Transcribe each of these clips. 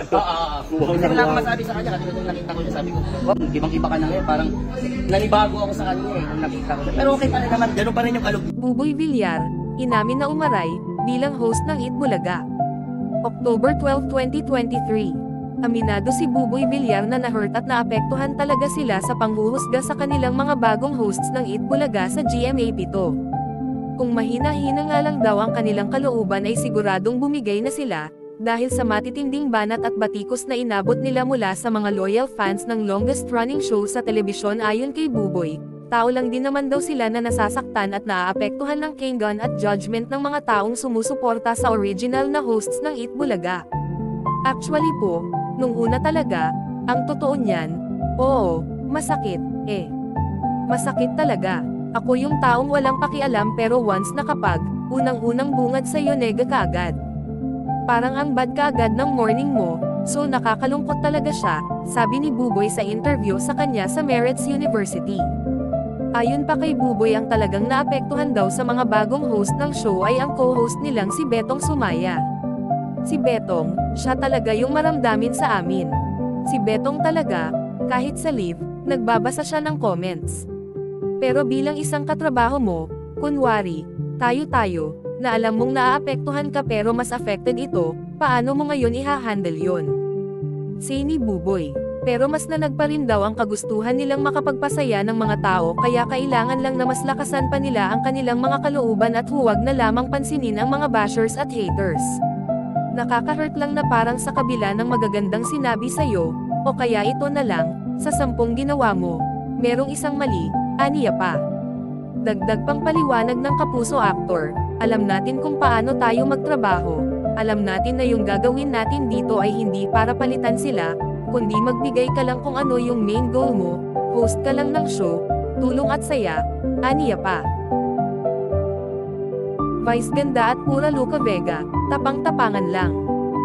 Kasi wala akong masabi sa kanya kasi nung nakita ko siya sabi ko, wow, ibang-iba ka na ngayon. Parang nanibago ako sa kanya nung nakita ko siya. Pero okay pa rin naman, gano'n pa rin yung kalog. Buboy Villar, inamin na umaray, bilang host ng Eat Bulaga. October 12, 2023. Aminado si Buboy Villar na na-hurt at naapektuhan talaga sila sa panghuhusga sa kanilang mga bagong hosts ng Eat Bulaga sa GMA7. Kung mahina-hina nga lang daw ang kanilang kalooban ay siguradong bumigay na sila, dahil sa matitinding banat at batikos na inabot nila mula sa mga loyal fans ng longest running show sa telebisyon. Ayon kay Buboy, tao lang din naman daw sila na nasasaktan at naaapektuhan ng kinggan at judgment ng mga taong sumusuporta sa original na hosts ng Eat Bulaga. Actually po, nung una talaga, ang totoo niyan, oo, masakit, masakit talaga. Ako yung taong walang pakialam pero once na kapag, unang-unang bungad sa'yo nega kaagad. Parang ang bad kaagad ng morning mo, so nakakalungkot talaga siya, sabi ni Buboy sa interview sa kanya sa Merits University. Ayon pa kay Buboy ang talagang naapektuhan daw sa mga bagong host ng show ay ang co-host nilang si Betong Sumaya. Si Betong, siya talaga yung maramdamin sa amin. Si Betong talaga, kahit sa live, nagbabasa siya ng comments. Pero bilang isang katrabaho mo, kunwari, tayo, na alam mong naaapektuhan ka pero mas affected ito, paano mo ngayon iha-handle yun? Say ni Buboy. Pero mas nanag pa rin daw ang kagustuhan nilang makapagpasaya ng mga tao kaya kailangan lang na mas lakasan pa nila ang kanilang mga kalooban at huwag na lamang pansinin ang mga bashers at haters. Nakaka-hurt lang na parang sa kabila ng magagandang sinabi sa'yo, o kaya ito na lang, sa 10 ginawa mo, merong isang mali, aniya pa. Dagdag pang paliwanag ng kapuso actor, alam natin kung paano tayo magtrabaho, alam natin na yung gagawin natin dito ay hindi para palitan sila, kundi magbigay ka lang kung ano yung main goal mo, host ka lang ng show, tulong at saya, aniya pa. Vice Ganda at Pura Luca Vega, tapang-tapangan lang.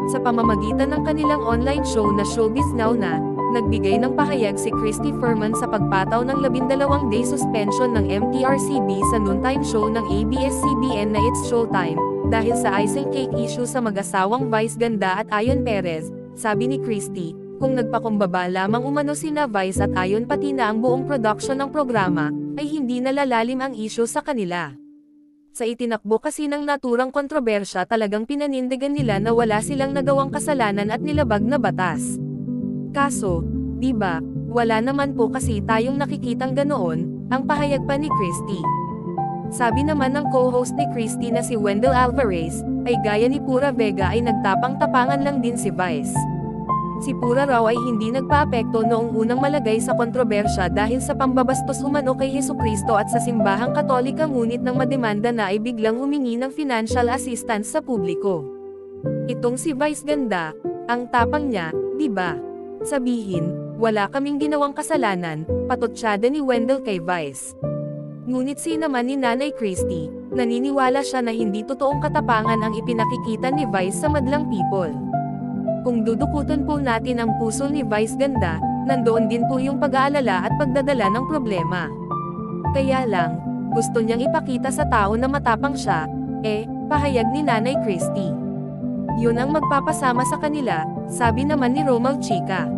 Sa pamamagitan ng kanilang online show na Showbiz Now na, nagbigay ng pahayag si Christy Furman sa pagpataw ng 12-day suspension ng MTRCB sa noontime show ng ABS-CBN na It's Showtime, dahil sa icing cake issue sa mag-asawang Vice Ganda at Ayon Perez. Sabi ni Christy, kung nagpakumbaba lamang umano sina Vice at Ayon pati na ang buong production ng programa, ay hindi nalalalim ang issue sa kanila. Sa itinakbo kasi ng naturang kontrobersya talagang pinanindigan nila na wala silang nagawang kasalanan at nilabag na batas. Kaso, di ba, wala naman po kasi tayong nakikitang ganoon, ang pahayag pa ni Christy. Sabi naman ng co-host ni Christy na si Wendell Alvarez, ay gaya ni Pura Vega ay nagtapang-tapangan lang din si Vice. Si Pura raw ay hindi nagpaapekto noong unang malagay sa kontrobersya dahil sa pambabastos umano kay Hesukristo at sa simbahang Katolika ngunit nang mademanda na ay biglang humingi ng financial assistance sa publiko. Itong si Vice Ganda, ang tapang niya, di ba? Sabihin, wala kaming ginawang kasalanan, patotsyada ni Wendell kay Vice. Ngunit naman ni Nanay Christy, naniniwala siya na hindi totoong katapangan ang ipinakikita ni Vice sa madlang people. Kung dudukutan po natin ang puso ni Vice Ganda, nandoon din po yung pag-aalala at pagdadala ng problema. Kaya lang, gusto niyang ipakita sa tao na matapang siya, pahayag ni Nanay Christy. Yun ang magpapasama sa kanila, sabi naman ni Romal Chica.